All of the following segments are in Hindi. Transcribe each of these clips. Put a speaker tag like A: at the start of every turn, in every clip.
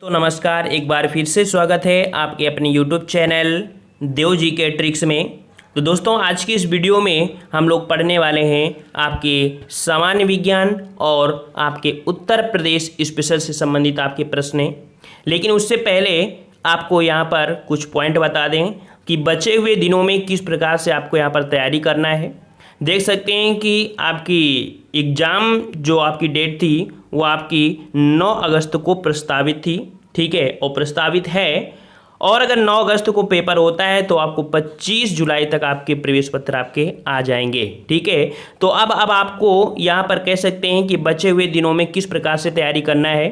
A: तो नमस्कार, एक बार फिर से स्वागत है आपके अपने यूट्यूब चैनल देव जी के ट्रिक्स में। तो दोस्तों, आज की इस वीडियो में हम लोग पढ़ने वाले हैं आपके सामान्य विज्ञान और आपके उत्तर प्रदेश स्पेशल से संबंधित आपके प्रश्न। लेकिन उससे पहले आपको यहाँ पर कुछ पॉइंट बता दें कि बचे हुए दिनों में किस प्रकार से आपको यहाँ पर तैयारी करना है। देख सकते हैं कि आपकी एग्ज़ाम जो आपकी डेट थी वो आपकी 9 अगस्त को प्रस्तावित थी, ठीक है, और प्रस्तावित है। और अगर 9 अगस्त को पेपर होता है तो आपको 25 जुलाई तक आपके प्रवेश पत्र आपके आ जाएंगे, ठीक है। तो अब आपको यहाँ पर कह सकते हैं कि बचे हुए दिनों में किस प्रकार से तैयारी करना है।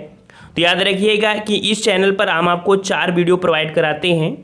A: तो याद रखिएगा कि इस चैनल पर हम आपको 4 वीडियो प्रोवाइड कराते हैं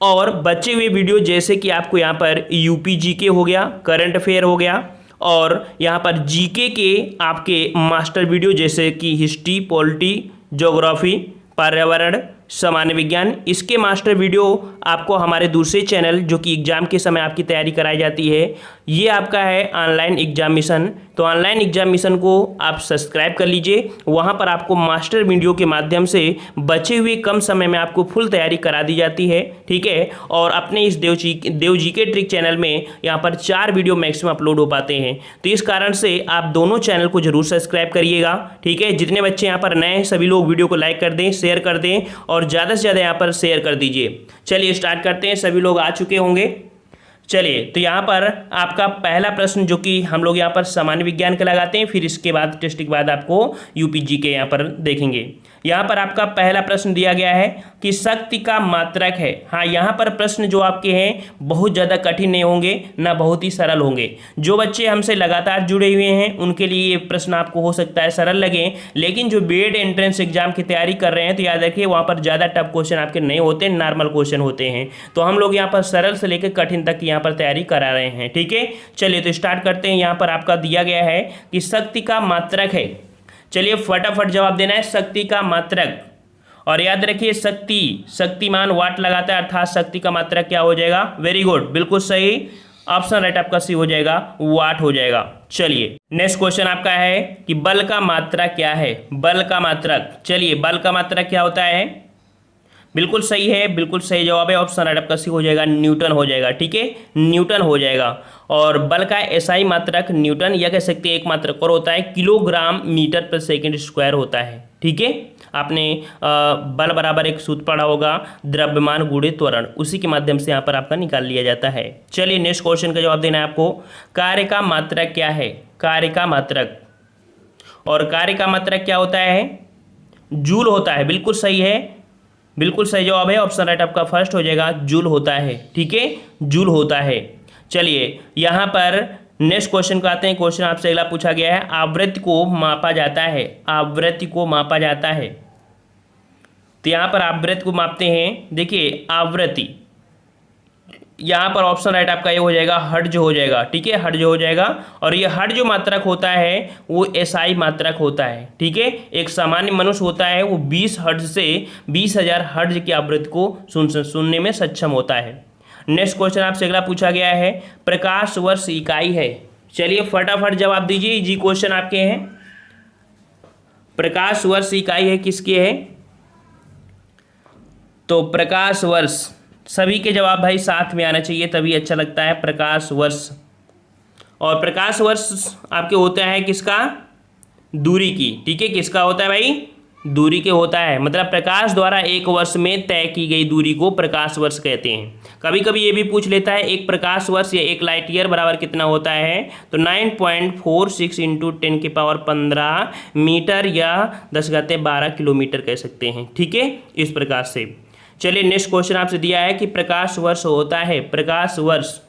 A: और बचे हुए वीडियो जैसे कि आपको यहाँ पर यूपी जीके हो गया, करंट अफेयर हो गया, और यहाँ पर जीके के आपके मास्टर वीडियो जैसे कि हिस्ट्री, पॉलिटी, ज्योग्राफी, पर्यावरण, सामान्य विज्ञान, इसके मास्टर वीडियो आपको हमारे दूसरे चैनल जो कि एग्ज़ाम के समय आपकी तैयारी कराई जाती है, ये आपका है ऑनलाइन एग्जाम मिशन। तो ऑनलाइन एग्जाम मिशन को आप सब्सक्राइब कर लीजिए। वहाँ पर आपको मास्टर वीडियो के माध्यम से बचे हुए कम समय में आपको फुल तैयारी करा दी जाती है, ठीक है। और अपने इस देव जी के ट्रिक चैनल में यहाँ पर 4 वीडियो मैक्सिमम अपलोड हो पाते हैं। तो इस कारण से आप दोनों चैनल को जरूर सब्सक्राइब करिएगा, ठीक है। जितने बच्चे यहाँ पर नए हैं सभी लोग वीडियो को लाइक कर दें, शेयर कर दें और ज़्यादा से ज़्यादा यहाँ पर शेयर कर दीजिए। चलिए स्टार्ट करते हैं, सभी लोग आ चुके होंगे। चलिए, तो यहाँ पर आपका पहला प्रश्न जो कि हम लोग यहाँ पर सामान्य विज्ञान का लगाते हैं, फिर इसके बाद टेस्ट के बाद आपको यूपीजी के यहाँ पर देखेंगे। यहाँ पर आपका पहला प्रश्न दिया गया है कि शक्ति का मात्रक है। हाँ, यहाँ पर प्रश्न जो आपके हैं बहुत ज़्यादा कठिन नहीं होंगे, ना बहुत ही सरल होंगे। जो बच्चे हमसे लगातार जुड़े हुए हैं उनके लिए ये प्रश्न आपको हो सकता है सरल लगे, लेकिन जो बीएड एंट्रेंस एग्जाम की तैयारी कर रहे हैं तो याद रखिए वहाँ पर ज़्यादा टफ क्वेश्चन आपके नहीं होते, नॉर्मल क्वेश्चन होते हैं। तो हम लोग यहाँ पर सरल से लेकर कठिन तक यहाँ पर तैयारी करा रहे हैं, ठीक है। चलिए तो स्टार्ट करते हैं। यहाँ पर आपका दिया गया है कि शक्ति का मात्रक है। चलिए फटाफट जवाब देना है, शक्ति का मात्रक। और याद रखिए शक्तिमान वाट लगाता है, अर्थात शक्ति का मात्रक क्या हो जाएगा? वेरी गुड, बिल्कुल सही ऑप्शन राइट आपका सी हो जाएगा, वाट हो जाएगा। चलिए नेक्स्ट क्वेश्चन आपका है कि बल का मात्रक क्या है? बल का मात्रक, चलिए बल का मात्रक क्या होता है? बिल्कुल सही है, बिल्कुल सही जवाब है, ऑप्शन राइट आपका सी हो जाएगा, न्यूटन हो जाएगा, ठीक है, न्यूटन हो जाएगा। और बल का एसआई मात्रक न्यूटन, या कह सकते हैं एक मात्रक और होता है किलोग्राम मीटर पर सेकंड स्क्वायर होता है, ठीक है। आपने बल बराबर एक सूत्र पढ़ा होगा, द्रव्यमान गुणे त्वरण, उसी के माध्यम से यहाँ पर आपका निकाल लिया जाता है। चलिए नेक्स्ट क्वेश्चन का जवाब देना है आपको। कार्य का मात्रक क्या है? कार्य का मात्रक, और कार्य का मात्रक क्या होता है? जूल होता है, बिल्कुल सही है, बिल्कुल सही जवाब है, ऑप्शन राइट आपका फर्स्ट हो जाएगा, जूल होता है, ठीक है, जूल होता है। चलिए यहाँ पर नेक्स्ट क्वेश्चन को आते हैं। क्वेश्चन आपसे अगला पूछा गया है, आवृत्ति को मापा जाता है, आवृत्ति को मापा जाता है। तो यहाँ पर आवृत्ति को मापते हैं, देखिए आवृत्ति, यहाँ पर ऑप्शन राइट आपका ये हो जाएगा, हर्ट्ज हो जाएगा, ठीक है, हर्ट्ज हो जाएगा। और ये हर्ट्ज जो मात्रक होता है वो एसआई मात्रक होता है, ठीक है। एक सामान्य मनुष्य होता है वो 20 हर्ट्ज से 20,000 हर्ट्ज की आवृत्ति को सुनने में सक्षम होता है। नेक्स्ट क्वेश्चन आपसे अगला पूछा गया है, प्रकाश वर्ष इकाई है। चलिए फटाफट जवाब दीजिए, जी क्वेश्चन आपके हैं। प्रकाश वर्ष इकाई है किसकी है? तो प्रकाश वर्ष, सभी के जवाब भाई साथ में आना चाहिए तभी अच्छा लगता है, प्रकाश वर्ष। और प्रकाश वर्ष आपके होता है किसका? दूरी की, ठीक है, किसका होता है भाई? दूरी के होता है, मतलब प्रकाश द्वारा एक वर्ष में तय की गई दूरी को प्रकाश वर्ष कहते हैं। कभी कभी ये भी पूछ लेता है एक प्रकाश वर्ष या एक लाइट ईयर बराबर कितना होता है? तो 9.46 इंटू 10⁻15 मीटर या 10⁻12 किलोमीटर कह सकते हैं, ठीक है, इस प्रकार से। चलिए नेक्स्ट क्वेश्चन आपसे दिया है कि प्रकाश वर्ष होता है, प्रकाश वर्ष,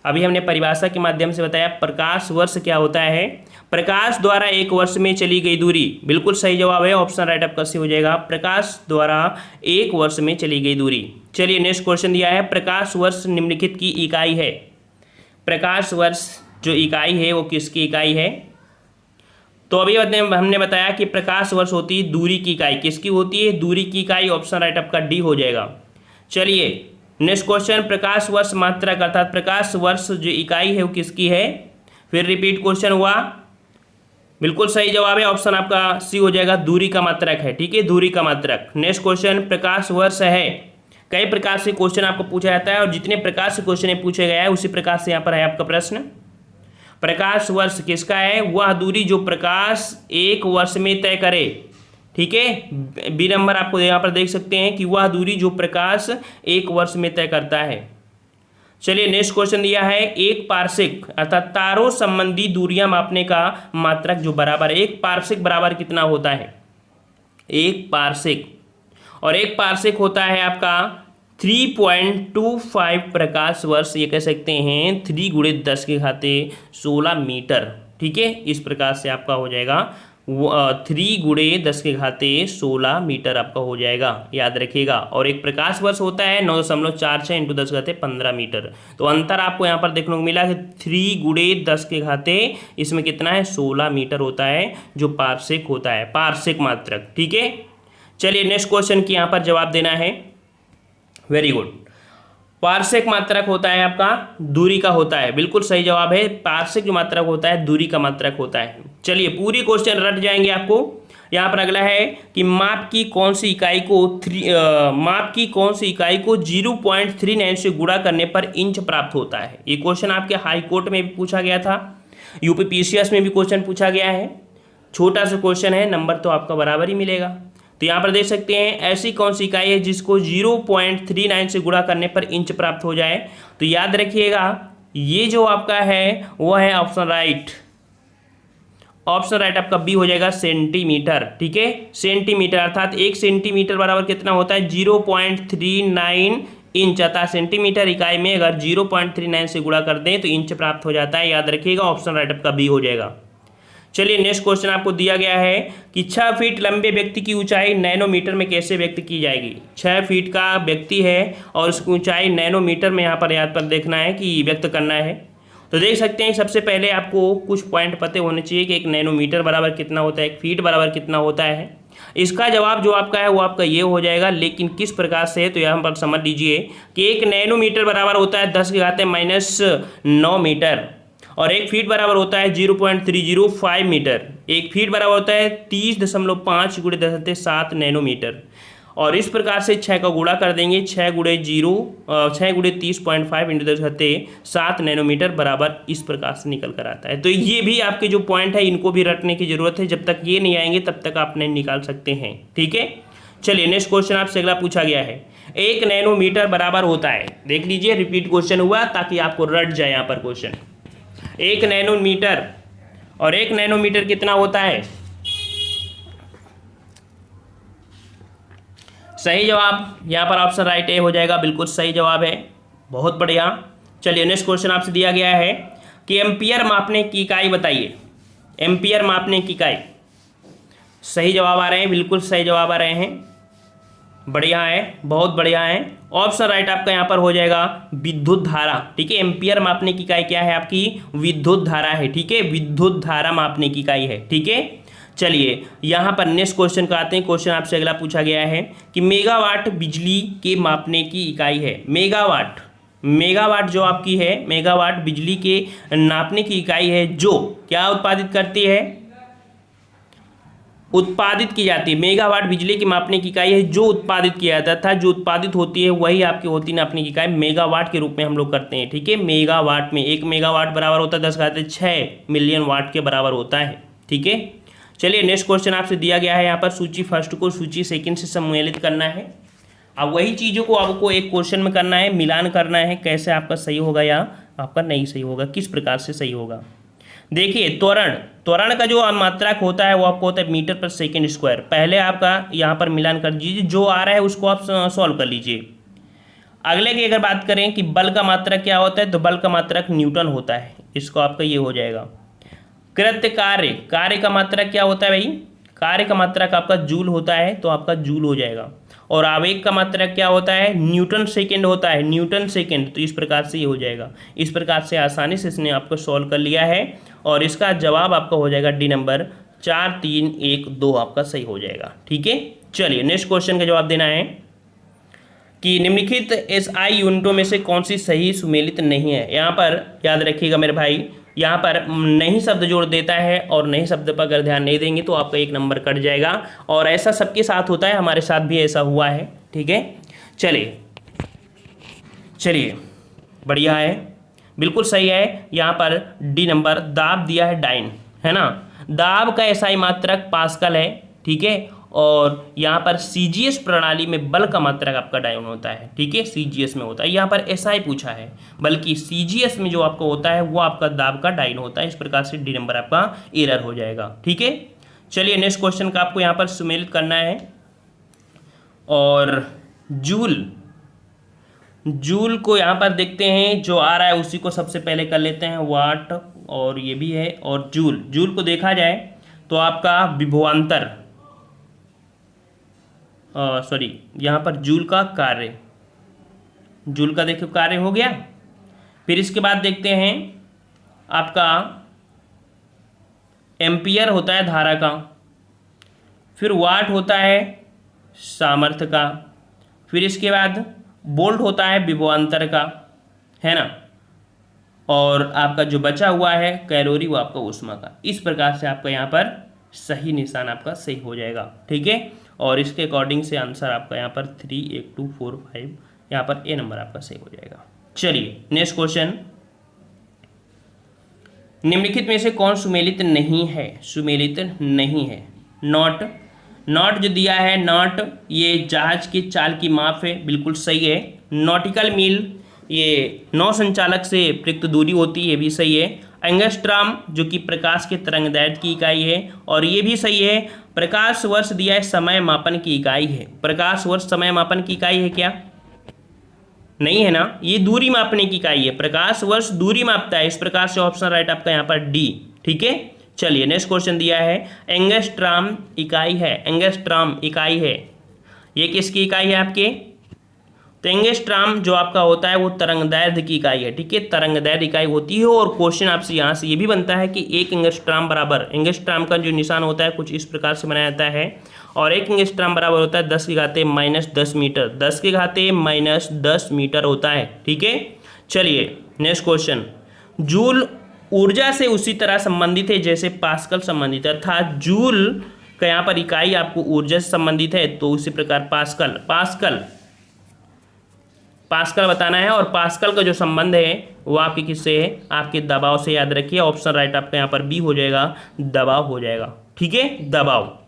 A: अभी हमने परिभाषा के माध्यम से बताया प्रकाश वर्ष क्या होता है? प्रकाश द्वारा एक वर्ष में चली गई दूरी, बिल्कुल सही जवाब है, ऑप्शन राइट आपका सी हो जाएगा, प्रकाश द्वारा एक वर्ष में चली गई दूरी। चलिए नेक्स्ट क्वेश्चन दिया है, प्रकाश वर्ष निम्नलिखित की इकाई है। प्रकाश वर्ष जो इकाई है वो किसकी इकाई है? तो अभी हमने बताया कि प्रकाश वर्ष होती है दूरी की इकाई, किसकी होती है? दूरी की इकाई, ऑप्शन राइट आपका डी हो जाएगा। चलिए नेक्स्ट क्वेश्चन, प्रकाश वर्ष मात्रक अर्थात प्रकाश वर्ष जो इकाई है वो किसकी है? फिर रिपीट क्वेश्चन हुआ, बिल्कुल सही जवाब है, ऑप्शन आपका सी हो जाएगा, दूरी का मात्रक है। ठीक है, दूरी का मात्रक। नेक्स्ट क्वेश्चन, प्रकाश वर्ष है। कई प्रकार से क्वेश्चन आपको पूछा जाता है और जितने प्रकार से क्वेश्चन पूछे गया है उसी प्रकार से यहाँ पर है आपका प्रश्न। प्रकाश वर्ष किसका है? वह दूरी जो प्रकाश एक वर्ष में तय करे। ठीक है, बी नंबर आपको यहाँ पर देख सकते हैं कि वह दूरी जो प्रकाश एक वर्ष में तय करता है। चलिए नेक्स्ट क्वेश्चन दिया है, एक पार्शिक अर्थात तारों संबंधी दूरियां मापने का मात्रक जो बराबर है। एक पार्शिक बराबर कितना होता है? एक पार्शिक, और एक पार्शिक होता है आपका 3.25 प्रकाश वर्ष। ये कह सकते हैं 3 × 10⁻16 मीटर। ठीक है, इस प्रकार से आपका हो जाएगा 3 × 10⁻16 मीटर आपका हो जाएगा, याद रखिएगा। और एक प्रकाश वर्ष होता है 9.46 × 10⁻15 मीटर। तो अंतर आपको यहाँ पर देखने को मिला कि 3 × 10⁻, इसमें कितना है? 16 मीटर होता है जो पार्शिक होता है, पार्शिक मात्रक। ठीक है, चलिए नेक्स्ट क्वेश्चन की यहाँ पर जवाब देना है। Very good. पार्शिक मात्रक होता है आपका दूरी का होता है, बिल्कुल सही जवाब है। पार्शिक जो मात्रक होता है दूरी का मात्रक होता है। चलिए पूरी क्वेश्चन रट जाएंगे आपको। यहाँ पर अगला है कि माप की कौन सी इकाई को 0.39 से गुणा करने पर इंच प्राप्त होता है। ये क्वेश्चन आपके हाई कोर्ट में भी पूछा गया था, यूपीपीसीएस में भी क्वेश्चन पूछा गया है। छोटा सा क्वेश्चन है, नंबर तो आपका बराबर ही मिलेगा। तो यहाँ पर देख सकते हैं ऐसी कौन सी इकाई है जिसको 0.39 से गुणा करने पर इंच प्राप्त हो जाए। तो याद रखिएगा ये जो आपका है वो है ऑप्शन राइट। ऑप्शन राइट आपका बी हो जाएगा, सेंटीमीटर। ठीक है, सेंटीमीटर अर्थात 1 सेंटीमीटर बराबर कितना होता है? 0.39 इंच। अर्थात सेंटीमीटर इकाई में अगर 0.39 से गुणा कर दें तो इंच प्राप्त हो जाता है, याद रखिएगा। ऑप्शन राइट आपका बी हो जाएगा। चलिए नेक्स्ट क्वेश्चन आपको दिया गया है कि 6 फीट लंबे व्यक्ति की ऊंचाई नैनोमीटर में कैसे व्यक्त की जाएगी। 6 फीट का व्यक्ति है और उसकी ऊंचाई नैनोमीटर में यहाँ पर याद पर देखना है कि व्यक्त करना है। तो देख सकते हैं सबसे पहले आपको कुछ पॉइंट पते होने चाहिए कि 1 नैनोमीटर बराबर कितना होता है, 1 फीट बराबर कितना होता है। इसका जवाब जो आपका है वो आपका ये हो जाएगा, लेकिन किस प्रकार से है तो यहाँ पर समझ लीजिए कि 1 नैनोमीटर बराबर होता है 10⁻⁹ मीटर और 1 फीट बराबर होता है 0.305 मीटर। 1 फीट बराबर होता है 30.5 × 10⁻7 नैनोमीटर। और इस प्रकार से 6 का गुणा कर देंगे, 6 × 30.5 × 10⁻7 नैनोमीटर बराबर इस प्रकार से निकल कर आता है। तो ये भी आपके जो पॉइंट है इनको भी रटने की जरूरत है, जब तक ये नहीं आएंगे तब तक आप नहीं निकाल सकते हैं। ठीक है, चलिए नेक्स्ट क्वेश्चन आपसे अगला पूछा गया है, 1 नैनोमीटर बराबर होता है। देख लीजिए रिपीट क्वेश्चन हुआ ताकि आपको रट जाए यहाँ पर क्वेश्चन। 1 नैनोमीटर और 1 नैनोमीटर कितना होता है? सही जवाब यहाँ पर ऑप्शन राइट ए हो जाएगा, बिल्कुल सही जवाब है, बहुत बढ़िया। चलिए नेक्स्ट क्वेश्चन आपसे दिया गया है कि एम्पियर मापने की इकाई बताइए। एम्पियर मापने की इकाई, सही जवाब आ रहे हैं, बिल्कुल सही जवाब आ रहे हैं, बढ़िया है, बहुत बढ़िया है। ऑप्शन राइट आपका यहाँ पर हो जाएगा विद्युत धारा। ठीक है, एम्पियर मापने की इकाई क्या है आपकी? विद्युत धारा है। ठीक है, विद्युत धारा मापने की इकाई है। ठीक है, चलिए यहाँ पर नेक्स्ट क्वेश्चन का आते हैं। क्वेश्चन आपसे अगला पूछा गया है कि मेगावाट बिजली के मापने की इकाई है। मेगावाट, मेगावाट जो आपकी है, मेगावाट बिजली के नापने की इकाई है जो क्या उत्पादित करती है? उत्पादित की जाती है। मेगावाट बिजली की मापने की इकाई है जो उत्पादित किया जाता था, जो उत्पादित होती है वही आपकी होती है नापने की इकाई, मेगावाट के रूप में हम लोग करते हैं। ठीक है, मेगावाट में 1 मेगावाट बराबर होता है 10⁻6 मिलियन वाट के बराबर होता है। ठीक है, चलिए नेक्स्ट क्वेश्चन आपसे दिया गया है यहाँ पर सूची फर्स्ट को सूची सेकंड से सम्मिलित करना है। अब वही चीज़ों को आपको एक क्वेश्चन में करना है, मिलान करना है, कैसे आपका सही होगा या आपका नहीं सही होगा, किस प्रकार से सही होगा। देखिए त्वरण, त्वरण का जो मात्रक होता है वो आपको होता है मीटर पर सेकेंड स्क्वायर। पहले आपका यहाँ पर मिलान कर दीजिए, जो आ रहा है उसको आप सॉल्व कर लीजिए। अगले की अगर बात करें कि बल का मात्रक क्या होता है, तो बल का मात्रक न्यूटन होता है, इसको आपका ये हो जाएगा। कृत्य कार्य, कार्य का मात्रक क्या होता है भाई? कार्य का मात्रक आपका जूल होता है, तो आपका जूल हो जाएगा। और आवेग का मात्रक क्या होता है? न्यूटन सेकेंड होता है, न्यूटन सेकेंड, तो इस प्रकार से ये हो जाएगा। इस प्रकार से आसानी से इसने आपको सॉल्व कर लिया है और इसका जवाब आपका हो जाएगा डी नंबर 4, 3, 1, 2 आपका सही हो जाएगा। ठीक है, चलिए नेक्स्ट क्वेश्चन का जवाब देना है कि निम्नलिखित एसआई यूनिटों में से कौन सी सही सुमेलित नहीं है। यहाँ पर याद रखिएगा मेरे भाई, यहाँ पर नहीं शब्द जोड़ देता है और नहीं शब्द पर अगर ध्यान नहीं देंगे तो आपका 1 नंबर कट जाएगा। और ऐसा सबके साथ होता है, हमारे साथ भी ऐसा हुआ है। ठीक है, चलिए बढ़िया है, बिल्कुल सही है। यहाँ पर डी नंबर दाब दिया है डाइन, है ना। दाब का एसआई मात्रक पास्कल है। ठीक है, और यहाँ पर सीजीएस प्रणाली में बल का मात्रक आपका डाइन होता है। ठीक है, सीजीएस में होता है, यहाँ पर एसआई पूछा है, बल्कि सीजीएस में जो आपका होता है वो आपका दाब का डाइन होता है। इस प्रकार से डी नंबर आपका एरर हो जाएगा। ठीक है, चलिए नेक्स्ट क्वेश्चन का आपको यहाँ पर सुमेलित करना है। और जूल को यहाँ पर देखते हैं, जो आ रहा है उसी को सबसे पहले कर लेते हैं, वाट, और ये भी है। और जूल को देखा जाए तो आपका विभवांतर, सॉरी, यहाँ पर जूल का कार्य, जूल का देखो कार्य हो गया। फिर इसके बाद देखते हैं आपका एम्पियर होता है धारा का, फिर वाट होता है सामर्थ्य का, फिर इसके बाद वोल्ट होता है विभवांतर का, है ना। और आपका जो बचा हुआ है कैलोरी वो आपका ऊष्मा का। इस प्रकार से आपका यहाँ पर सही निशान आपका सही हो जाएगा। ठीक है, और इसके अकॉर्डिंग से आंसर आपका यहाँ पर 3, 1, 2, 4, 5, यहाँ पर ए नंबर आपका सही हो जाएगा। चलिए नेक्स्ट क्वेश्चन, निम्नलिखित में से कौन सुमेलित नहीं है? सुमेलित नहीं है, नॉट जो दिया है, नॉट ये जहाज की चाल की माप है, बिल्कुल सही है। नॉटिकल मील ये नौ संचालक से प्रयुक्त दूरी होती है, ये भी सही है। एंगस्ट्राम जो कि प्रकाश के तरंगदैर्घ्य की इकाई है, और ये भी सही है। प्रकाश वर्ष दिया है, समय मापन की इकाई है। प्रकाश वर्ष समय मापन की इकाई है क्या? नहीं है ना, ये दूरी मापने की इकाई है। प्रकाश वर्ष दूरी मापता है। इस प्रकार से ऑप्शन राइट आपका यहाँ पर डी। ठीक है, चलिए नेक्स्ट क्वेश्चन दिया है, एंगस्ट्राम इकाई है, एंगस्ट्राम इकाई है, ये किसकी इकाई है आपके? तो एंगस्ट्राम जो आपका होता है वो तरंगदैर्घ्य की इकाई है। ठीक है, तरंगदैर्घ्य इकाई होती है। और क्वेश्चन आपसे यहाँ से ये भी बनता है कि 1 एंगस्ट्राम बराबर, एंगस्ट्राम का जो निशान होता है कुछ इस प्रकार से बनाया जाता है, और 1 एंगस्ट्राम बराबर होता है 10 की घाते -10 मीटर, 10 की घाते -10 मीटर होता है। ठीक है, चलिए नेक्स्ट क्वेश्चन, जूल ऊर्जा से उसी तरह संबंधित है जैसे पास्कल संबंधित है, अर्थात जूल का यहाँ पर इकाई आपको ऊर्जा से संबंधित है, तो उसी प्रकार पास्कल बताना है। और पास्कल का जो संबंध है वो आपके किससे है? आपके दबाव से, याद रखिए। ऑप्शन राइट आपका यहाँ पर बी हो जाएगा, दबाव हो जाएगा। ठीक है, दबाव।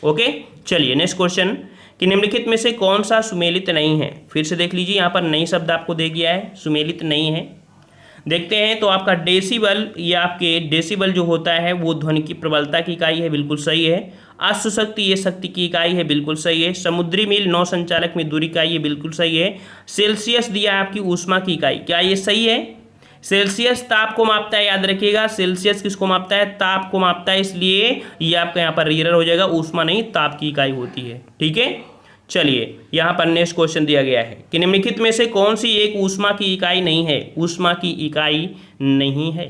A: ओके, चलिए नेक्स्ट क्वेश्चन, कि निम्नलिखित में से कौन सा सुमेलित नहीं है? फिर से देख लीजिए, यहाँ पर नई शब्द आपको दे गया है, सुमेलित नहीं है। देखते हैं तो आपका डेसिबल, या आपके डेसिबल जो होता है वो ध्वनि की प्रबलता की इकाई है, बिल्कुल सही है। अश्वशक्ति ये शक्ति की इकाई है, बिल्कुल सही है। समुद्री मील नौ संचालक में दूरी इकाई है, बिल्कुल सही है। सेल्सियस दिया है आपकी ऊष्मा की इकाई, क्या ये सही है? सेल्सियस ताप को मापता है, याद रखिएगा। सेल्सियस किसको मापता है? ताप को मापता है, इसलिए ये आपका यहाँ पर एरर हो जाएगा। ऊष्मा नहीं, ताप की इकाई होती है। ठीक है, चलिए यहाँ पर नेक्स्ट क्वेश्चन दिया गया है कि निम्नलिखित में से कौन सी एक ऊष्मा की इकाई नहीं है? ऊष्मा की इकाई नहीं है।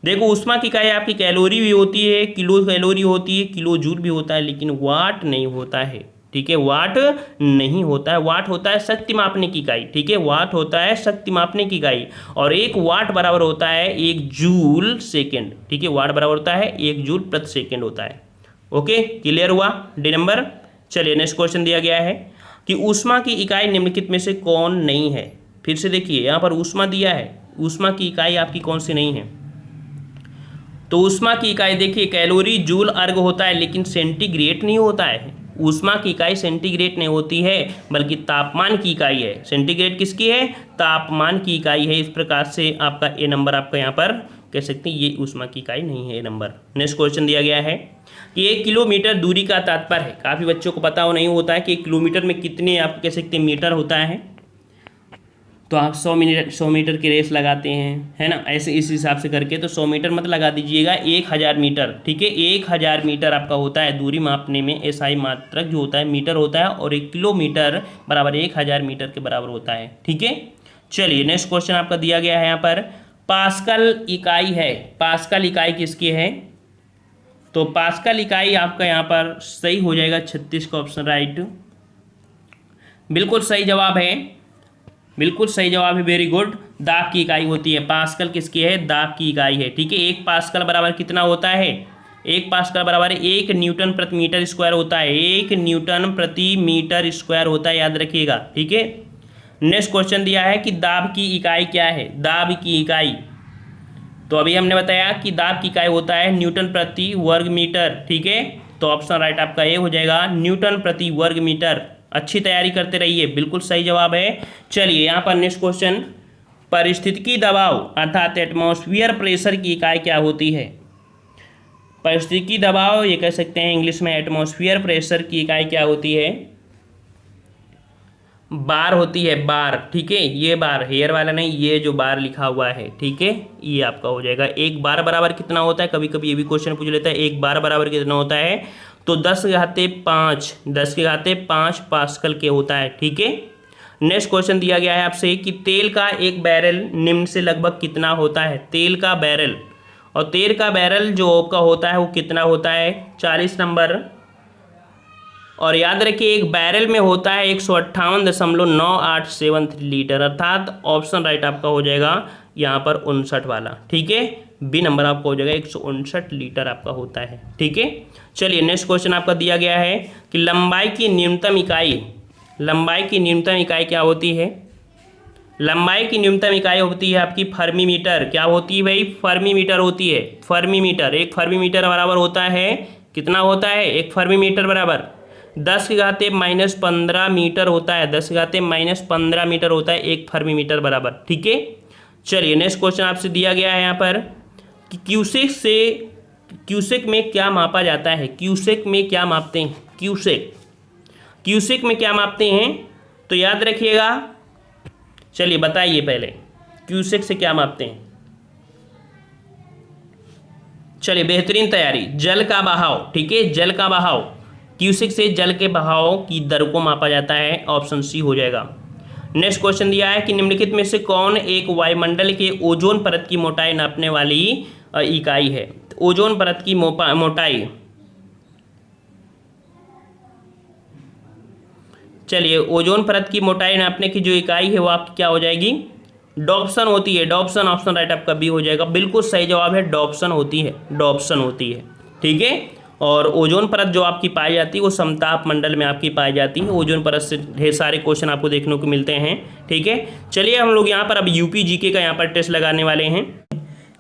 A: देखो, ऊष्मा की इकाई आपकी कैलोरी भी होती है, किलो कैलोरी होती है, किलो जूल भी होता है, लेकिन वाट नहीं होता है। ठीक है, वाट नहीं होता है। वाट होता है शक्ति मापने की इकाई। ठीक है, वाट होता है शक्ति मापने की इकाई, और 1 वाट बराबर होता है 1 जूल सेकेंड। ठीक है, वाट बराबर होता है 1 जूल प्रति सेकेंड होता है। ओके, क्लियर हुआ डी नंबर। चलिए नेक्स्ट क्वेश्चन दिया गया है कि ऊष्मा की इकाई निम्नलिखित में से कौन नहीं है? फिर से देखिए, यहाँ पर ऊष्मा दिया है, ऊष्मा की इकाई आपकी कौन सी नहीं है? तो ऊष्मा की इकाई देखिए, कैलोरी जूल अर्ग होता है, लेकिन सेंटीग्रेड नहीं होता है। ऊष्मा की इकाई सेंटीग्रेड नहीं होती है, बल्कि तापमान की इकाई है। सेंटीग्रेड किसकी है? तापमान की इकाई है। इस प्रकार से आपका ए नंबर आपका यहाँ पर कह सकते हैं ये ऊष्मा की इकाई नहीं है, ए नंबर। नेक्स्ट क्वेश्चन दिया गया है कि 1 किलोमीटर दूरी का तात्पर्य है। काफ़ी बच्चों को पता हो नहीं होता है कि 1 किलोमीटर में कितने आप कह सकते हैं मीटर होता है। तो आप 100 मीटर की रेस लगाते हैं, है ना, ऐसे इस हिसाब से करके। तो 100 मीटर मत लगा दीजिएगा, 1000 मीटर। ठीक है, 1000 मीटर आपका होता है दूरी मापने में। एसआई मात्रक जो होता है मीटर होता है, और 1 किलोमीटर बराबर 1000 मीटर के बराबर होता है। ठीक है, चलिए नेक्स्ट क्वेश्चन आपका दिया गया है यहाँ पर, पास्कल इकाई है। पास्कल इकाई किसकी है? तो पास्कल इकाई आपका यहाँ पर सही हो जाएगा 36 का ऑप्शन राइट, बिल्कुल सही जवाब है, बिल्कुल सही जवाब है, वेरी गुड। दाब की इकाई होती है। पास्कल किसकी है? दाब की इकाई है। ठीक है, 1 पास्कल बराबर कितना होता है? 1 पास्कल बराबर 1 न्यूटन प्रति मीटर स्क्वायर होता है। 1 न्यूटन प्रति मीटर स्क्वायर होता है, याद रखिएगा। ठीक है, नेक्स्ट क्वेश्चन दिया है कि दाब की इकाई क्या है? दाब की इकाई, तो अभी हमने बताया कि दाब की इकाई होता है न्यूटन प्रति वर्ग मीटर। ठीक है, तो ऑप्शन राइट आपका ए हो जाएगा, न्यूटन प्रति वर्ग मीटर। अच्छी तैयारी करते रहिए, बिल्कुल सही जवाब है। चलिए यहाँ पर नेक्स्ट क्वेश्चन, परिस्थितिकी दबाव अर्थात एटमॉस्फेयर प्रेशर की इकाई क्या होती है? परिस्थितिकी दबाव, ये कह सकते हैं इंग्लिश में एटमॉस्फेयर प्रेशर की इकाई क्या होती है? बार होती है, बार। ठीक है, ये बार, हेयर वाला नहीं, ये जो बार लिखा हुआ है। ठीक है, ये आपका हो जाएगा। 1 बार बराबर कितना होता है? कभी कभी ये भी क्वेश्चन पूछ लेता है, 1 बार बराबर कितना होता है? तो 10⁵ पास्कल के होता है। ठीक है, नेक्स्ट क्वेश्चन दिया गया है आपसे कि तेल का एक बैरल निम्न से लगभग कितना होता है? तेल का बैरल, और तेल का बैरल जो आपका होता है वो कितना होता है? 40 नंबर। और याद रखिए एक बैरल में होता है 158.9873 लीटर, अर्थात ऑप्शन राइट आपका हो जाएगा यहाँ पर 59 वाला। ठीक है, बी नंबर आपका हो जाएगा, 159 लीटर आपका होता है। ठीक है, चलिए नेक्स्ट क्वेश्चन आपका दिया गया है कि लंबाई की न्यूनतम इकाई, लंबाई की न्यूनतम इकाई क्या होती है? लंबाई की न्यूनतम इकाई होती है आपकी फर्मी मीटर। क्या होती है भाई? फर्मी मीटर होती है। फर्मी मीटर, 1 फर्मी मीटर बराबर होता है कितना होता है? 1 फर्मी मीटर बराबर 10⁻⁻15 मीटर होता है। 10⁻⁻15 मीटर होता है 1 फर्मी मीटर बराबर। ठीक है, चलिए नेक्स्ट क्वेश्चन आपसे दिया गया है यहाँ पर कि क्यूसेक में क्या मापा जाता है? क्यूसेक में क्या मापते हैं? क्यूसेक में क्या मापते हैं? तो याद रखिएगा, चलिए बताइए पहले क्यूसेक से क्या मापते हैं। चलिए बेहतरीन तैयारी, जल का बहाव। ठीक है, जल का बहाव, क्यूसेक से जल के बहाव की दर को मापा जाता है। ऑप्शन सी हो जाएगा। नेक्स्ट क्वेश्चन दिया है कि निम्नलिखित में से कौन एक वायुमंडल के ओजोन परत की मोटाई नापने वाली इकाई है? ओजोन परत की मोटाई, चलिए ओजोन परत की मोटाई नापने की जो इकाई है वो आपकी क्या हो जाएगी? डॉप्सन होती है। डॉप्सन, ऑप्शन राइट आपका बी हो जाएगा। बिल्कुल सही जवाब है, डॉप्सन होती है, डॉप्सन होती है। ठीक है, और ओजोन परत जो आपकी पाई जाती है वो समताप मंडल में आपकी पाई जाती है। ओजोन परत से ढेर सारे क्वेश्चन आपको देखने को मिलते हैं। ठीक है, चलिए हम लोग यहाँ पर अब यूपी जीके का यहाँ पर टेस्ट लगाने वाले हैं।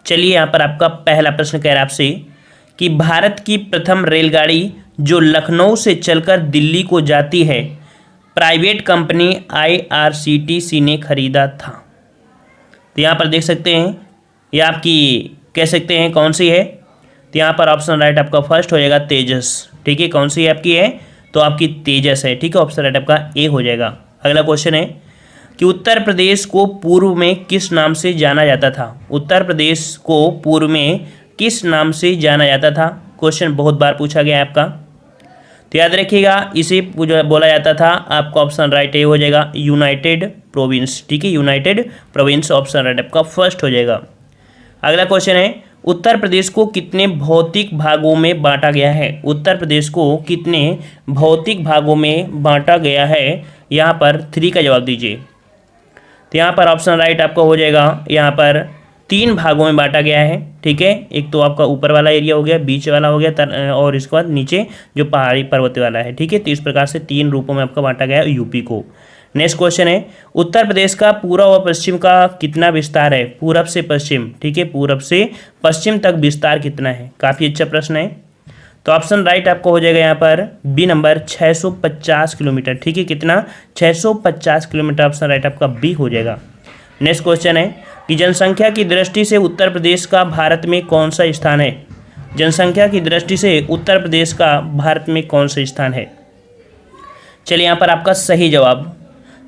A: चलिए यहाँ पर आपका पहला प्रश्न कह रहा है आपसे कि भारत की प्रथम रेलगाड़ी जो लखनऊ से चलकर दिल्ली को जाती है प्राइवेट कंपनी IRCTC ने खरीदा था। तो यहाँ पर देख सकते हैं ये आपकी कह सकते हैं कौन सी है? तो यहाँ पर ऑप्शन राइट आपका फर्स्ट हो जाएगा तेजस। ठीक है, कौन सी आपकी है? तो आपकी तेजस है। ठीक है, ऑप्शन राइट आपका ए हो जाएगा। अगला क्वेश्चन है कि उत्तर प्रदेश को पूर्व में किस नाम से जाना जाता था? उत्तर प्रदेश को पूर्व में किस नाम से जाना जाता था? क्वेश्चन बहुत बार पूछा गया है आपका, तो याद रखिएगा इसे बोला जाता था आपका ऑप्शन राइट ए हो जाएगा, यूनाइटेड प्रोविंस। ठीक है, यूनाइटेड प्रोविंस ऑप्शन राइट आपका फर्स्ट हो जाएगा। अगला क्वेश्चन है उत्तर प्रदेश को कितने भौतिक भागों में बांटा गया है? उत्तर प्रदेश को कितने भौतिक भागों में बांटा गया है? यहाँ पर 3 का जवाब दीजिए। तो यहाँ पर ऑप्शन राइट आपका हो जाएगा, यहाँ पर 3 भागों में बांटा गया है। ठीक है, एक तो आपका ऊपर वाला एरिया हो गया, बीच वाला हो गया, और इसके बाद नीचे जो पहाड़ी पर्वत वाला है। ठीक है, तो इस प्रकार से 3 रूपों में आपका बांटा गया है यूपी को। नेक्स्ट क्वेश्चन है उत्तर प्रदेश का पूर्व व पश्चिम का कितना विस्तार है? पूरब से पश्चिम। ठीक है, पूरब से पश्चिम तक विस्तार कितना है? काफ़ी अच्छा प्रश्न है। तो ऑप्शन राइट आपको हो जाएगा यहाँ पर बी नंबर 650 किलोमीटर। ठीक है, कितना? 650 किलोमीटर, ऑप्शन राइट आपका बी हो जाएगा। नेक्स्ट क्वेश्चन है कि जनसंख्या की दृष्टि से उत्तर प्रदेश का भारत में कौन सा स्थान है? जनसंख्या की दृष्टि से उत्तर प्रदेश का भारत में कौन सा स्थान है? चलिए यहाँ पर आपका सही जवाब,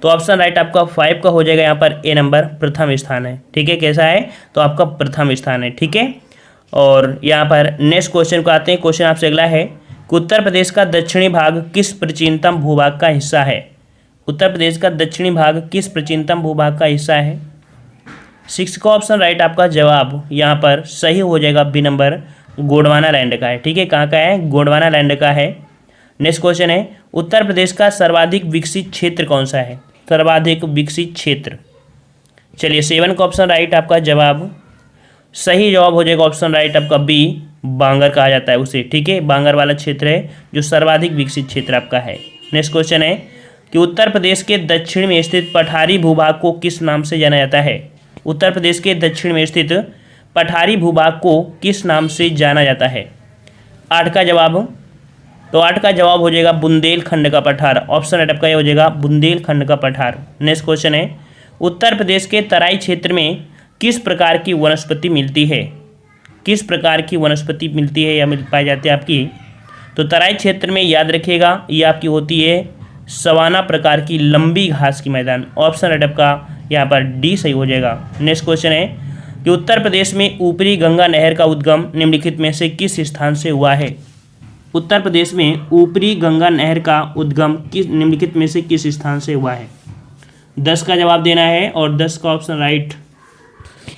A: तो ऑप्शन राइट आपका 5 का हो जाएगा। यहाँ पर ए नंबर प्रथम स्थान है। ठीक है, कैसा है? तो आपका प्रथम स्थान है। ठीक है, और यहाँ पर नेक्स्ट क्वेश्चन को आते हैं। क्वेश्चन आपसे अगला है कि उत्तर प्रदेश का दक्षिणी भाग किस प्राचीनतम भूभाग का हिस्सा है? उत्तर प्रदेश का दक्षिणी भाग किस प्राचीनतम भूभाग का हिस्सा है? 6 का ऑप्शन राइट आपका जवाब यहाँ पर सही हो जाएगा, बी नंबर गोंडवाना लैंड का है। ठीक है, कहाँ का है? गोंडवाना लैंड का है। नेक्स्ट क्वेश्चन है उत्तर प्रदेश का सर्वाधिक विकसित क्षेत्र कौन सा है? सर्वाधिक विकसित क्षेत्र, चलिए 7 का ऑप्शन राइट आपका जवाब। सही जवाब हो जाएगा ऑप्शन राइट आपका बी, बांगर कहा जाता है उसे। ठीक है, बांगर वाला क्षेत्र है जो सर्वाधिक विकसित क्षेत्र आपका है। नेक्स्ट क्वेश्चन है कि उत्तर प्रदेश के दक्षिण में स्थित पठारी भूभाग को किस नाम से जाना जाता है। उत्तर प्रदेश के दक्षिण में स्थित पठारी भूभाग को किस नाम से जाना जाता है। 8 का जवाब, तो 8 का जवाब हो जाएगा बुंदेलखंड का पठार। ऑप्शन राइट आपका ये हो जाएगा बुंदेलखंड का पठार। नेक्स्ट क्वेश्चन है उत्तर प्रदेश के तराई क्षेत्र में किस प्रकार की वनस्पति मिलती है। किस प्रकार की वनस्पति मिलती है या मिल पाई जाती है आपकी। तो तराई क्षेत्र में याद रखिएगा ये आपकी होती है सवाना प्रकार की लंबी घास की मैदान। ऑप्शन राइट आपका यहाँ पर डी सही हो जाएगा। नेक्स्ट क्वेश्चन है कि उत्तर प्रदेश में ऊपरी गंगा नहर का उद्गम निम्नलिखित में से किस स्थान से हुआ है। उत्तर प्रदेश में ऊपरी गंगा नहर का उद्गम किस निम्नलिखित में से किस स्थान से हुआ है। 10 का जवाब देना है और 10 का ऑप्शन राइट।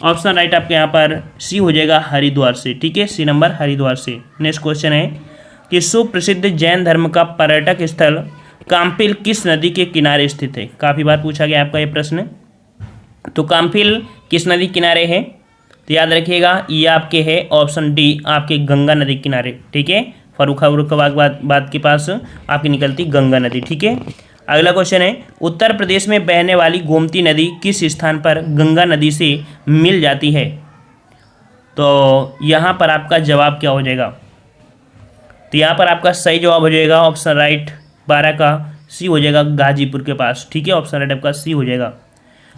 A: ऑप्शन राइट आपके यहाँ पर सी हो जाएगा हरिद्वार से। ठीक है, सी नंबर हरिद्वार से। नेक्स्ट क्वेश्चन है कि सुप्रसिद्ध जैन धर्म का पर्यटक स्थल काम्पिल किस नदी के किनारे स्थित है। काफ़ी बार पूछा गया आपका ये प्रश्न। तो काम्पिल किस नदी किनारे है, तो याद रखिएगा ये आपके है ऑप्शन डी आपके गंगा नदी किनारे। ठीक है, फर्रुखाबाद के पास आपकी निकलती गंगा नदी। ठीक है, अगला क्वेश्चन है उत्तर प्रदेश में बहने वाली गोमती नदी किस स्थान पर गंगा नदी से मिल जाती है। तो यहाँ पर आपका जवाब क्या हो जाएगा। तो यहाँ पर आपका सही जवाब हो जाएगा ऑप्शन राइट 12 का सी हो जाएगा गाजीपुर के पास। ठीक है, ऑप्शन राइट आपका सी हो जाएगा।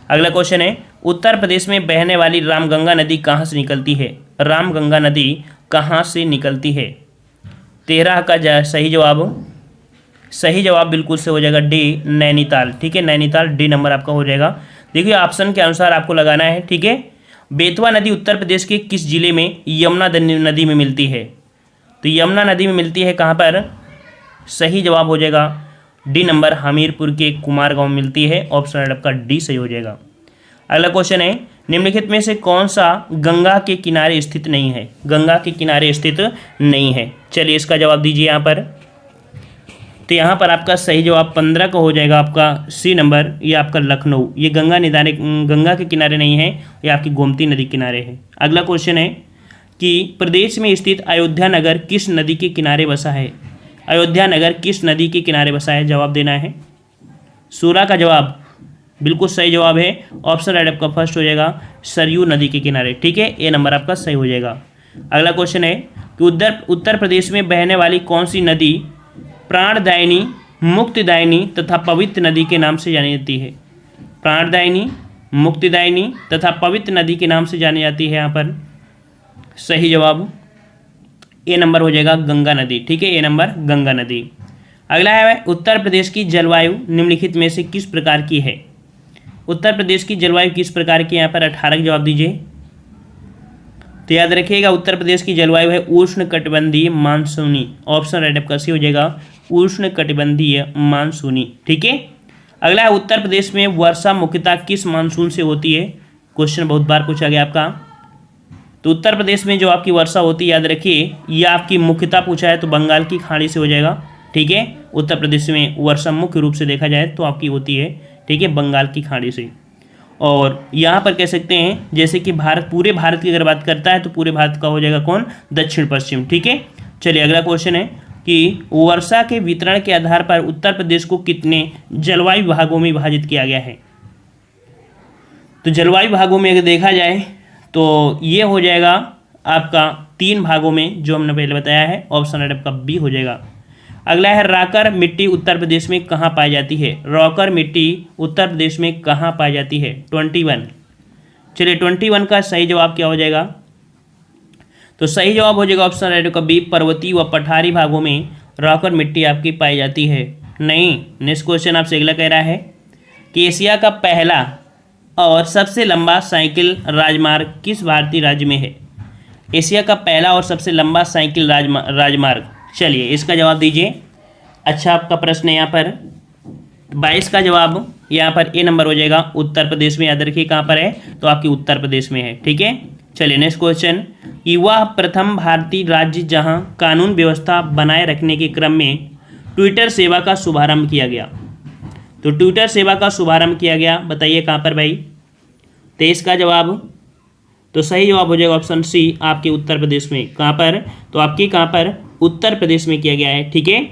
A: अगला क्वेश्चन है उत्तर प्रदेश में बहने वाली रामगंगा नदी कहाँ से निकलती है। रामगंगा नदी कहाँ से निकलती है। 13 का सही जवाब बिल्कुल से हो जाएगा डी नैनीताल। ठीक है, नैनीताल डी नंबर आपका हो जाएगा। देखिए ऑप्शन के अनुसार आपको लगाना है। ठीक है, बेतवा नदी उत्तर प्रदेश के किस जिले में यमुना नदी में मिलती है। तो यमुना नदी में मिलती है कहाँ पर। सही जवाब हो जाएगा डी नंबर हमीरपुर के कुमारगांव में मिलती है। ऑप्शन राइट आपका डी सही हो जाएगा। अगला क्वेश्चन है निम्नलिखित में से कौन सा गंगा के किनारे स्थित नहीं है। गंगा के किनारे स्थित नहीं है। चलिए इसका जवाब दीजिए यहाँ पर। तो यहाँ पर आपका सही जवाब 15 का हो जाएगा आपका सी नंबर, ये आपका लखनऊ। ये गंगा के किनारे नहीं है, ये आपकी गोमती नदी किनारे है। अगला क्वेश्चन है कि प्रदेश में स्थित अयोध्या नगर किस नदी के किनारे बसा है। अयोध्या नगर किस नदी के किनारे बसा है, जवाब देना है। 16 का जवाब बिल्कुल सही जवाब है। ऑप्शन राइट आपका फर्स्ट हो जाएगा सरयू नदी के किनारे। ठीक है, ए नंबर आपका सही हो जाएगा। अगला क्वेश्चन है कि उत्तर प्रदेश में बहने वाली कौन सी नदी प्राणदायिनी, मुक्तिदायिनी तथा पवित्र नदी के नाम से जानी जाती है। प्राणदायिनी, मुक्तिदायिनी तथा पवित्र नदी के नाम से जानी जाती है। यहाँ पर सही जवाब ए नंबर हो जाएगा गंगा नदी। ठीक है, ए नंबर गंगा नदी। अगला है उत्तर प्रदेश की जलवायु निम्नलिखित में से किस प्रकार की है। उत्तर प्रदेश की जलवायु किस प्रकार की, यहाँ पर 18 जवाब दीजिए। तो याद रखिएगा उत्तर प्रदेश की जलवायु है उष्ण कटिबंधीय मानसूनी। ऑप्शन राइट आपका सी हो जाएगा उष्ण कटिबंधीय मानसूनी। ठीक है, अगला है उत्तर प्रदेश में वर्षा मुख्यतः किस मानसून से होती है। क्वेश्चन बहुत बार पूछा गया आपका। तो उत्तर प्रदेश में जो आपकी वर्षा होती है याद रखिए ये आपकी मुख्यतः पूछा है तो बंगाल की खाड़ी से हो जाएगा। ठीक है, उत्तर प्रदेश में वर्षा मुख्य रूप से देखा जाए तो आपकी होती है, ठीक है, बंगाल की खाड़ी से। और यहाँ पर कह सकते हैं जैसे कि पूरे भारत की अगर बात करता है तो पूरे भारत का हो जाएगा कौन, दक्षिण पश्चिम। ठीक है, चलिए अगला क्वेश्चन है कि वर्षा के वितरण के आधार पर उत्तर प्रदेश को कितने जलवायु विभागों में विभाजित किया गया है। तो जलवायु विभागों में अगर देखा जाए तो ये हो जाएगा आपका 3 भागों में, जो हमने पहले बताया है। ऑप्शन राइट आपका बी हो जाएगा। अगला है राकर मिट्टी उत्तर प्रदेश में कहाँ पाई जाती है। रॉकर मिट्टी उत्तर प्रदेश में कहाँ पाई जाती है। 21। चलिए 21 का सही जवाब क्या हो जाएगा। तो सही जवाब हो जाएगा ऑप्शन राइट का बी, पर्वतीय व पठारी भागों में रॉकर मिट्टी आपकी पाई जाती है। नहीं, नेक्स्ट क्वेश्चन आपसे अगला कह रहा है कि एशिया का पहला और सबसे लंबा साइकिल राजमार्ग किस भारतीय राज्य में है। एशिया का पहला और सबसे लंबा साइकिल राजमार्ग, चलिए इसका जवाब दीजिए। अच्छा आपका प्रश्न है यहाँ पर 22 का जवाब यहाँ पर ए नंबर हो जाएगा उत्तर प्रदेश में। याद रखिए कहाँ पर है, तो आपकी उत्तर प्रदेश में है। ठीक है, चलिए नेक्स्ट क्वेश्चन कि वह प्रथम भारतीय राज्य जहां कानून व्यवस्था बनाए रखने के क्रम में ट्विटर सेवा का शुभारंभ किया गया। तो ट्विटर सेवा का शुभारंभ किया गया, बताइए कहाँ पर भाई। 23 का जवाब, तो सही जवाब हो जाएगा ऑप्शन सी आपके उत्तर प्रदेश में। कहाँ पर, तो आपके कहाँ पर, उत्तर प्रदेश में किया गया है। ठीक है,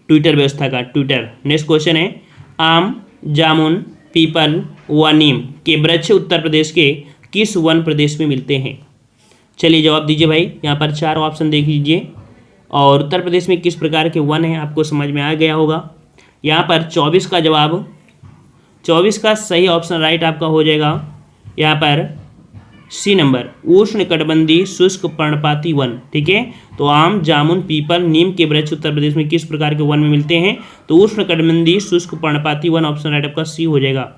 A: ट्विटर व्यवस्था का ट्विटर। नेक्स्ट क्वेश्चन है, आम, जामुन, पीपल व नीम के वृक्ष उत्तर प्रदेश के किस वन प्रदेश में मिलते हैं? चलिए जवाब दीजिए भाई। यहाँ पर 4 ऑप्शन देख लीजिए और उत्तर प्रदेश में किस प्रकार के वन हैं आपको समझ में आ गया होगा। यहाँ पर 24 का जवाब, 24 का सही ऑप्शन राइट आपका हो जाएगा यहाँ पर सी नंबर, उष्णकटिबंधीय शुष्क पर्णपाती वन। ठीक है, तो आम, जामुन, पीपल, नीम के वृक्ष उत्तर प्रदेश में किस प्रकार के वन में मिलते हैं? तो उष्णकटिबंधीय शुष्क पर्णपाती वन, ऑप्शन राइट आपका सी हो जाएगा।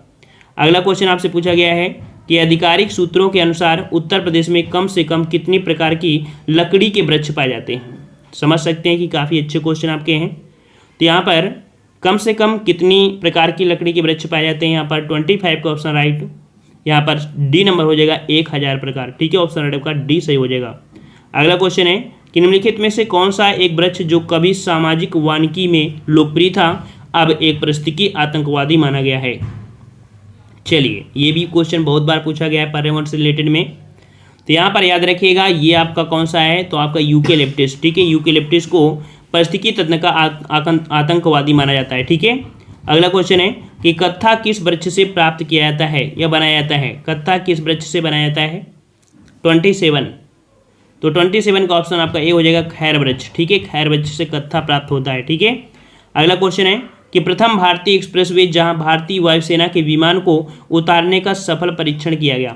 A: अगला क्वेश्चन आपसे पूछा गया है कि आधिकारिक सूत्रों के अनुसार उत्तर प्रदेश में कम से कम कितनी प्रकार की लकड़ी के वृक्ष पाए जाते हैं? समझ सकते हैं कि काफ़ी अच्छे क्वेश्चन आपके हैं। तो यहाँ पर कम से कम कितनी प्रकार की लकड़ी के वृक्ष पाए जाते हैं? यहाँ पर 25 का ऑप्शन राइट, यहाँ पर डी नंबर हो जाएगा 1000 प्रकार। ठीक है, ऑप्शन राइट आपका डी सही हो जाएगा। अगला क्वेश्चन है कि निम्नलिखित में से कौन सा एक वृक्ष जो कभी सामाजिक वानिकी में लोकप्रिय था अब एक पारिस्थितिकी आतंकवादी माना गया है? चलिए, ये भी क्वेश्चन बहुत बार पूछा गया है पर्यावरण से रिलेटेड में। तो यहाँ पर याद रखिएगा ये आपका कौन सा है, तो आपका यूकेलिप्टस। ठीक है, यूकेलिप्टस को पारिस्थितिकी तंत्र का आतंकवादी माना जाता है। ठीक है, अगला क्वेश्चन है कि कत्था किस वृक्ष से प्राप्त किया जाता है या बनाया जाता है? कत्था किस वृक्ष से बनाया जाता है? 27, तो 27 का ऑप्शन आपका ए हो जाएगा खैर वृक्ष। ठीक है, खैर वृक्ष से कत्था प्राप्त होता है। ठीक है, अगला क्वेश्चन है कि प्रथम भारतीय एक्सप्रेसवे जहां भारतीय वायुसेना के विमान को उतारने का सफल परीक्षण किया गया।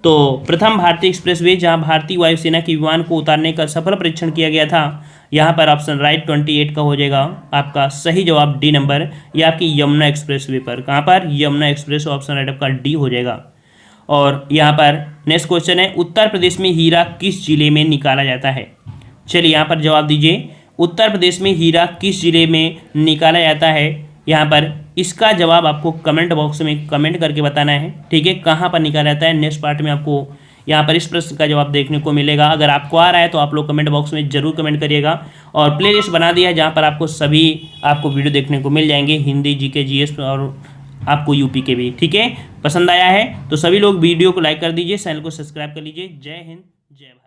A: तो प्रथम भारतीय एक्सप्रेसवे जहां भारतीय वायुसेना के विमान को उतारने का सफल परीक्षण किया गया था, यहाँ पर ऑप्शन राइट 28 का हो जाएगा आपका सही जवाब डी नंबर, ये आपकी यमुना एक्सप्रेसवे पर। कहाँ पर? यमुना एक्सप्रेस, ऑप्शन राइट आपका डी हो जाएगा। और यहाँ पर नेक्स्ट क्वेश्चन है, उत्तर प्रदेश में हीरा किस जिले में निकाला जाता है? चलिए यहाँ पर जवाब दीजिए, उत्तर प्रदेश में हीरा किस जिले में निकाला जाता है? यहाँ पर इसका जवाब आपको कमेंट बॉक्स में कमेंट करके बताना है। ठीक है, कहाँ पर निकाला जाता है? नेक्स्ट पार्ट में आपको यहाँ पर इस प्रश्न का जवाब देखने को मिलेगा। अगर आपको आ रहा है तो आप लोग कमेंट बॉक्स में जरूर कमेंट करिएगा। और प्लेलिस्ट बना दिया है जहाँ पर आपको वीडियो देखने को मिल जाएंगे, हिंदी, जीके, जीएस और आपको यूपी के भी। ठीक है, पसंद आया है तो सभी लोग वीडियो को लाइक कर दीजिए, चैनल को सब्सक्राइब कर लीजिए। जय हिंद, जय भारत।